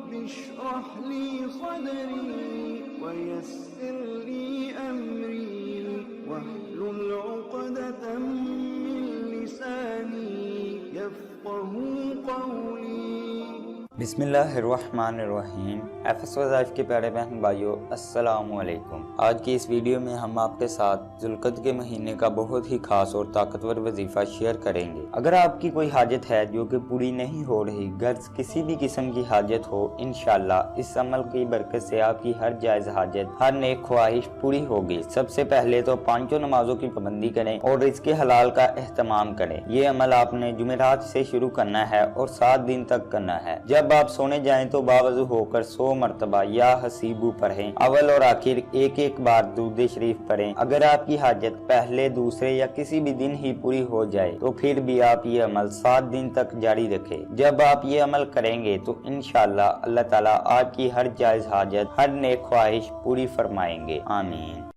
رب اشرح لي صدري ويسر لي أمري واحلل عقدة من لساني يفقهوا قولي۔ بسم اللہ الرحمن الرحیم۔ ایفس وظائف کے پیارے بہن بھائیو، السلام علیکم۔ آج کی اس ویڈیو میں ہم آپ کے ساتھ ذوالقعدہ کے مہینے کا بہت ہی خاص اور طاقتور وظیفہ شیئر کریں گے۔ اگر آپ کی کوئی حاجت ہے جو کہ پوری نہیں ہو رہی، غرض کسی بھی قسم کی حاجت ہو، انشاءاللہ اس عمل کی برکت سے آپ کی ہر جائز حاجت، ہر نیک خواہش پوری ہوگی۔ سب سے پہلے تو 5 نمازوں کی پابندی کریں اور رزق حلال کا اہتمام کریں۔ یہ عمل آپ نے جمعرات سے شروع کرنا ہے اور 7 دن تک کرنا ہے۔ جب آپ سونے جائیں تو باوضو ہو کر 100 مرتبہ یا حسیبو پڑھیں۔ اول اور آخر ایک بار درود شریف پڑھیں۔ اگر آپ کی حاجت پہلے، دوسرے یا کسی بھی دن ہی پوری ہو جائے تو پھر بھی آپ یہ عمل 7 دن تک جاری رکھیں۔ جب آپ یہ عمل کریں گے تو انشاءاللہ اللہ تعالیٰ آپ کی ہر جائز حاجت، ہر نیک خواہش پوری فرمائیں گے۔ آمین۔